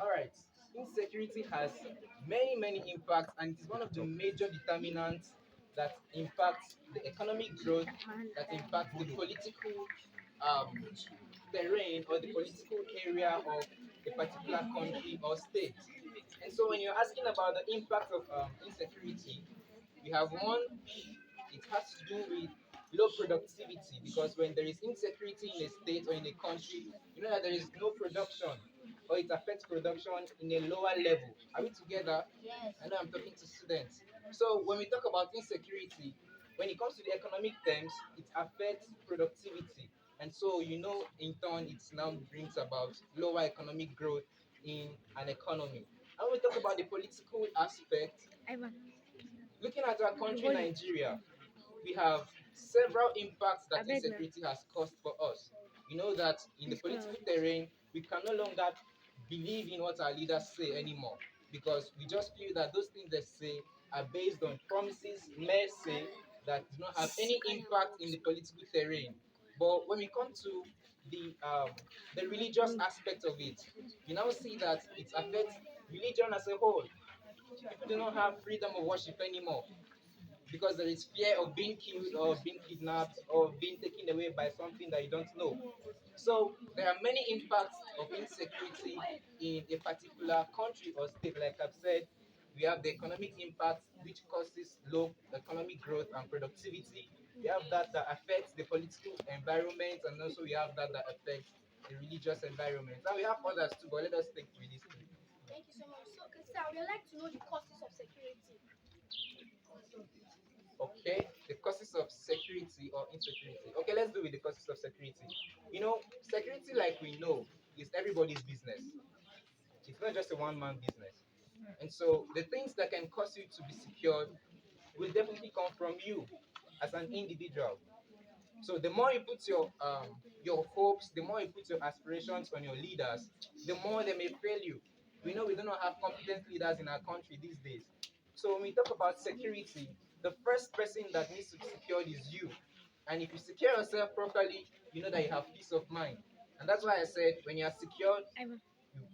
All right. Insecurity has many impacts, and it is one of the major determinants that impacts the economic growth, that impacts the political um, terrain or the political area of a particular country or state. And so, when you're asking about the impact of insecurity, we have one, it has to do with low productivity, because when there is insecurity in a state or in a country, you know that there is no production, or it affects production in a lower level. Are we together? I know I'm talking to students. So when we talk about insecurity, when it comes to the economic terms, it affects productivity. And so, in turn, it now brings about lower economic growth in an economy. And when we talk about the political aspect, looking at our country, Nigeria, we have several impacts that insecurity has caused for us. You know that in the political terrain, we can no longer believe in what our leaders say anymore, because we just feel that those things they say are based on promises, mere say, that do not have any impact in the political terrain. But when we come to the religious aspect of it, you now see that it affects religion as a whole. People do not have freedom of worship anymore, because there is fear of being killed or being kidnapped or being taken away by something that you don't know. So there are many impacts of insecurity in a particular country or state. Like I've said, we have the economic impact, which causes low economic growth and productivity. We have that affects the political environment, and also we have that affects the religious environment. And we have others too, but let us take with this. Thank you so much. So, Krista, I would like to know the causes of security. Okay, the causes of security or insecurity. Okay, let's do with the causes of security. Security, like we know, is everybody's business. It's not just a one-man business. And so the things that can cause you to be secured will definitely come from you as an individual. So the more you put your hopes, the more you put your aspirations on your leaders, the more they may fail you. We know we do not have competent leaders in our country these days. So when we talk about security, the first person that needs to be secured is you. And if you secure yourself properly, you know that you have peace of mind. And that's why I said when you are secured,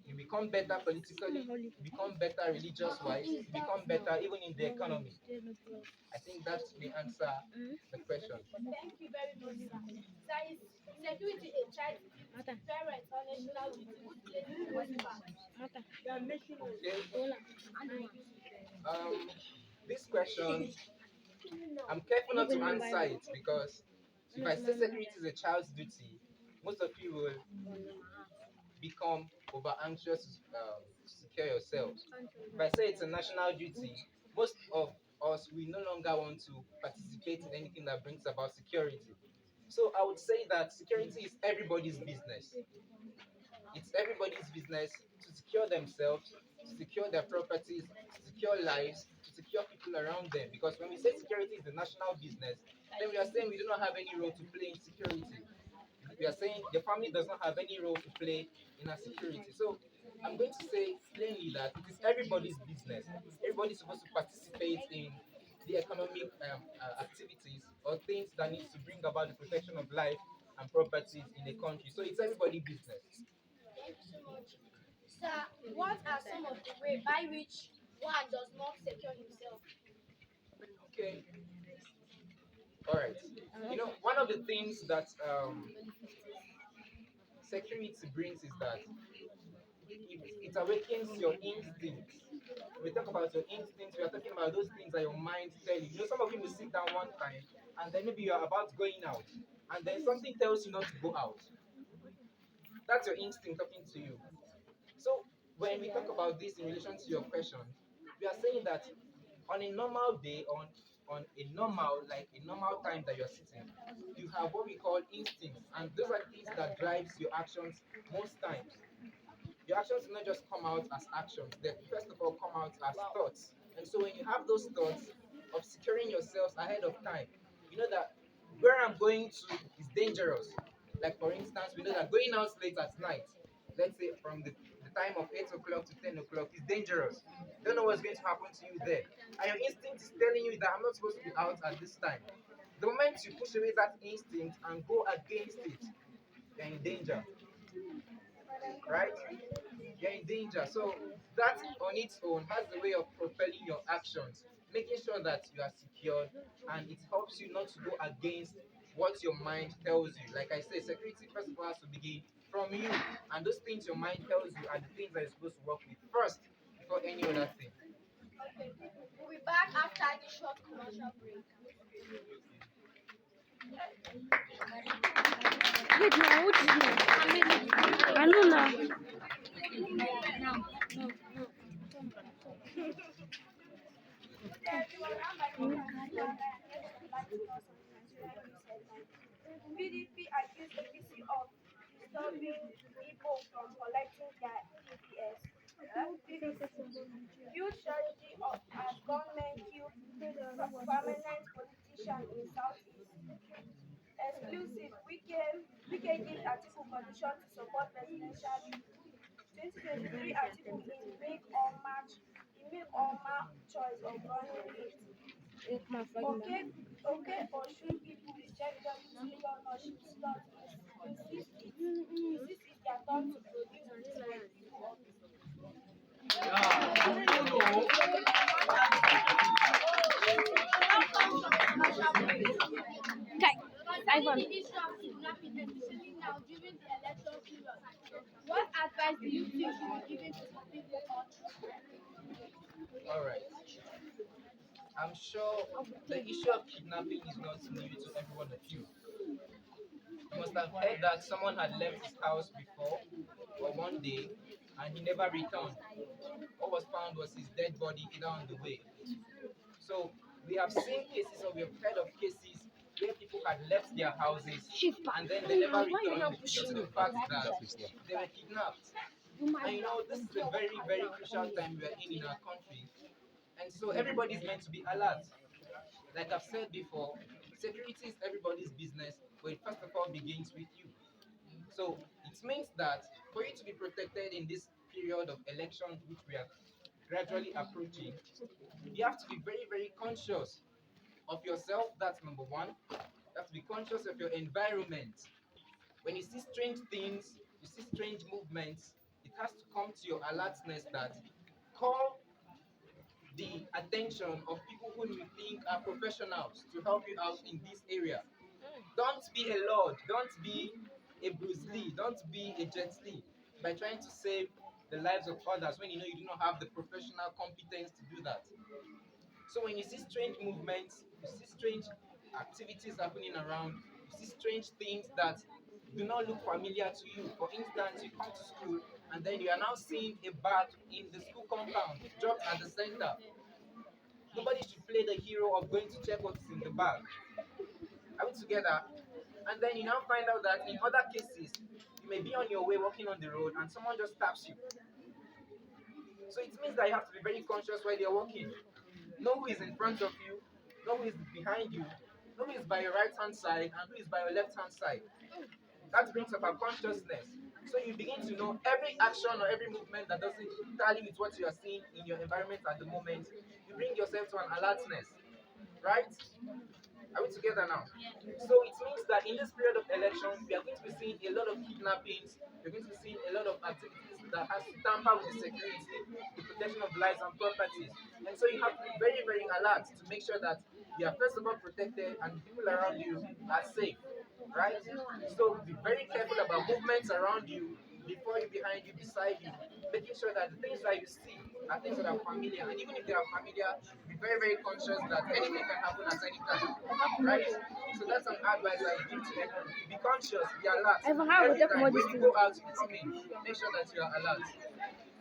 you become better politically, you become better religious wise, you become better even in the economy. I think that may answer the question. Thank you very much, sir. Sir, is security a child duty, parent, or national duty? Who plays the most part? Okay. This question, I'm careful not to answer it, because if I say security is a child's duty, most of you will become over anxious to secure yourselves. If I say it's a national duty, most of us we no longer want to participate in anything that brings about security. So I would say that security is everybody's business. It's everybody's business to secure themselves, to secure their properties, to secure lives, to secure people around them. Because when we say security is the national business, then we are saying we do not have any role to play in security. We are saying the family does not have any role to play in our security. So I'm going to say plainly that it is everybody's business. Everybody's supposed to participate in the economic activities or things that needs to bring about the protection of life and properties in a country. So it's everybody's business. Thank you so much. Sir, what are some of the ways by which one does not secure himself? Okay. All right. One of the things that security brings is that it awakens your instincts. When we talk about your instincts, we are talking about those things that your mind tell you. Some of you will sit down one time, and then maybe you're about going out, and then something tells you not to go out. That's your instinct talking to you. So when we talk about this in relation to your question, we are saying that on a normal day, on a normal time that you're sitting, you have what we call instincts, and those are things that drives your actions most times. Your actions do not just come out as actions, they first of all come out as thoughts. And so when you have those thoughts of securing yourselves ahead of time, you know that where I'm going to is dangerous. Like for instance, we know that going out late at night, let's say from the time of 8 o'clock to 10 o'clock, is dangerous. You don't know what's going to happen to you there. And your instinct is telling you that I'm not supposed to be out at this time. The moment you push away that instinct and go against it, you're in danger, right? you're in danger. So that on its own has the way of propelling your actions, making sure that you are secured, and it helps you not to go against what your mind tells you. Like I say, security first of all has to begin from you, and those things your mind tells you are the things that you're supposed to work with first before any other thing. Okay. We'll be back after the short commercial break. Wait now, what is now? I know now. Okay, everyone, I'm my co-host Luana, and here to enlighten us on the Nigerian news headlines. PDP accused APC of disturbing Igbo from collecting their PVS. BBC build strategy as gunmen kill permanent politician in Southeast. Exclusive, Wike gives Atiku permission to support presidential bid. 2023 Atiku in make or match choice of running mate. Okay, okay, Oshun people reject WTO ownership slot. Insist it's their turn to produce business people of Welcome from the commercial break. Okay, Concerning Ivan. the issue of kidnapping, especially now during the election period, what advice do you think you will given to some people or children? All right. I'm sure the issue of kidnapping is not new to every one of you. You must have heard that someone had left his house before or one day and he never returned. What was found was his dead body either on the way. So we have seen cases or we have heard of cases where people had left their houses and then they never returned due to the fact that they were kidnapped. And this is a very, very crucial time we are in our country. And so everybody's meant to be alert. Like I've said before, security is everybody's business, but it first of all begins with you. So it means that for you to be protected in this period of elections, which we are gradually approaching, you have to be very, very conscious of yourself. That's number one. You have to be conscious of your environment. When you see strange things, you see strange movements, it has to come to your alertness that call the attention of people whom you think are professionals to help you out in this area. Don't be a lord, don't be a Bruce Lee, don't be a Jet Li by trying to save the lives of others when you know you do not have the professional competence to do that. So when you see strange movements, you see strange activities happening around, you see strange things that do not look familiar to you. For instance, you come to school and then you are now seeing a bag in the school compound dropped at the center. Nobody should play the hero of going to check what's in the bag. Are we together? And then you now find out that in other cases, you may be on your way walking on the road and someone just taps you. So it means that you have to be very conscious while you're walking. Know who is in front of you, know who is behind you, know who is by your right hand side, and who is by your left hand side. That brings up our consciousness. So you begin to know every action or every movement that doesn't tally with what you are seeing in your environment at the moment. You bring yourself to an alertness, right? Are we together now? So it means that in this period of elections, we are going to be seeing a lot of kidnappings. We're going to be seeing a lot of activities that has to tamper with the security, the protection of lives and properties. And so you have to be very, very alert to make sure that you are first of all protected and the people around you are safe, right? So be very careful about movements around you, before you, behind you, beside you, making sure that the things that you see are things that are familiar. And even if they are familiar, be very, very conscious that anything can happen at any time, right? So that's an advice I give to everyone. Be conscious, be alert. Ivan, how will Every talk time about when this you thing? go out, you come in, make sure that you are alert.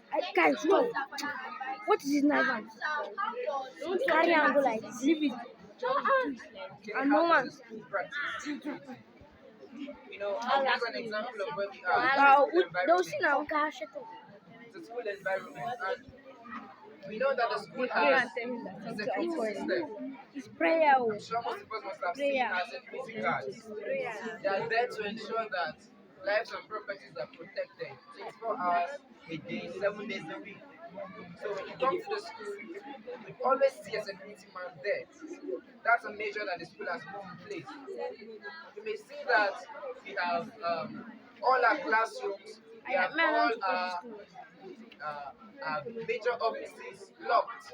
Thank you Guys, so much, stop. sir, for that advice. What is it now, Ivan? Sir, how does Carry and go like this. Leave it. Okay, And how no does one. a school practice security? I'll give an example of where we are. It's a school They'll see environment. now. Okay, shut up. It's a school environment, and we know that the school Go has and tell him that a something security awkward. system. It's prayer. I'm sure most of us must have seen Prayer. our security guards. They are there to ensure that lives and properties are protected 24 hours a day, 7 days a week. So when you come to the school, you always see a security man there. That's a measure that the school has put in place. You may see that we have all our classrooms, we have all our major offices locked.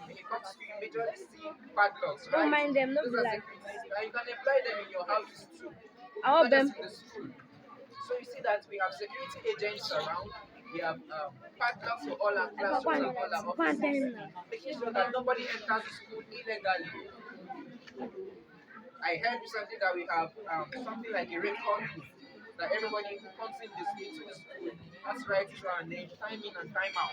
When you come to school, you majorly see padlocks, Don't right? mind them, no Those be are like. securities, and you can employ them in your houses too, I not want just them. in the school. So you see that we have security agents around, we have padlocks for all our classrooms and all our Go and tell offices, him now. making sure that nobody enters the school illegally. I heard recently that we have something like a record book that everybody who comes into the school has to write his or her name, time in and time out.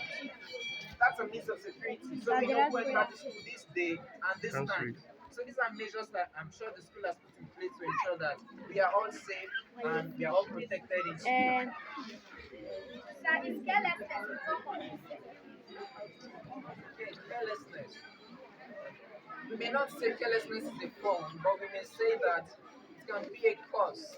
That's a means of security. So we know who entered the school this day and this time. So these are measures that I'm sure the school has put in place to ensure that we are all safe and we are all protected in school. And Sir, is carelessness a form of insecurity? Okay, carelessness. We may not say carelessness is a form, but we may say that it can be a cause.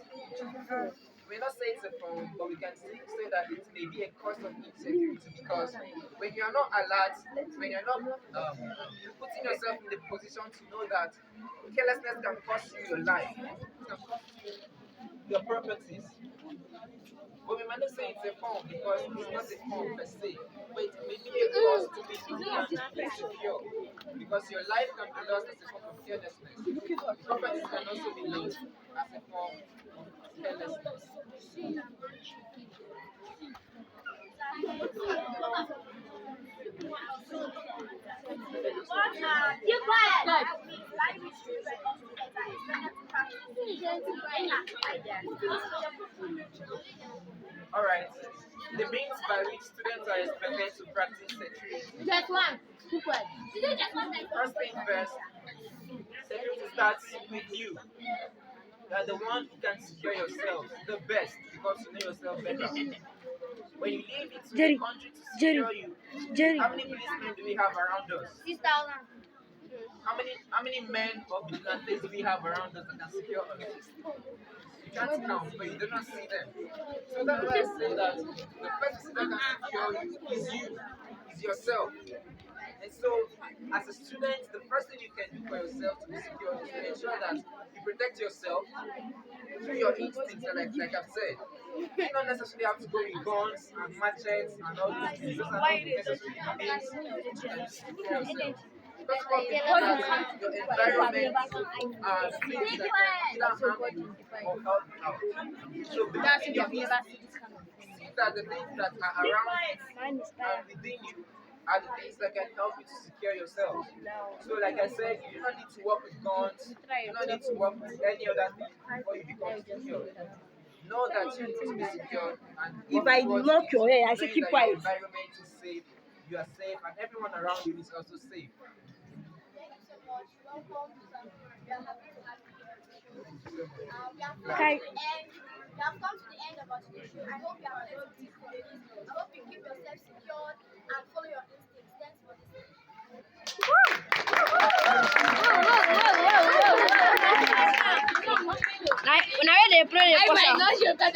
We may not say it's a form, but we can say that it may be a cause of insecurity because when you're not alert, when you're not putting yourself in the position to know that carelessness can cost you your life, it can cost you your properties. But we might not say it's a form because it's not a form per se, but it may be a cause to be insecure because your life can be lost as a form of carelessness. Properties can also be lost as a form of carelessness. What are the activities life history when all students are expected to practice? All right. The means by which students are expected to practice security. First thing first, security starts with you. You are the one who can secure yourself the best because you know yourself better. When you leave it to the Jerry, country to Jerry, secure you, Jerry. how many policemen do we have around us? 6,000. How many men or vigilantes do we have around us that can secure us? You can't count, but you do not see them. So that's why I say that the first person that can secure you is you, is yourself. And so, as a student, the first thing you can do for yourself to be secure is to ensure that you protect yourself through your instincts, like I've said. You do not necessarily have to go with guns and machetes and all these things. Those are not necessarily the means which you can secure yourself. First of all, believe that your environment are things that can either harm you or help you out. So believe in your instincts. See that the things that are around you and within you are the things that can help you to secure yourself. So, like I said, you do not need to work with guns, you do not need to work with any other thing before you become secure. Know that you need to be secure and If work I towards knock it, your hair, I say knowing keep that your quiet. environment is safe, you are safe, and everyone around you is also safe. Thank you so much. Welcome. We are happy to have you here on the show. Thank you so much. We have come Okay. to the end. We have come to the end of our today's show. I hope you have learned something from this. I hope you keep yourself secured and follow your instincts. Thanks for listening. Now where they play the I might not show that.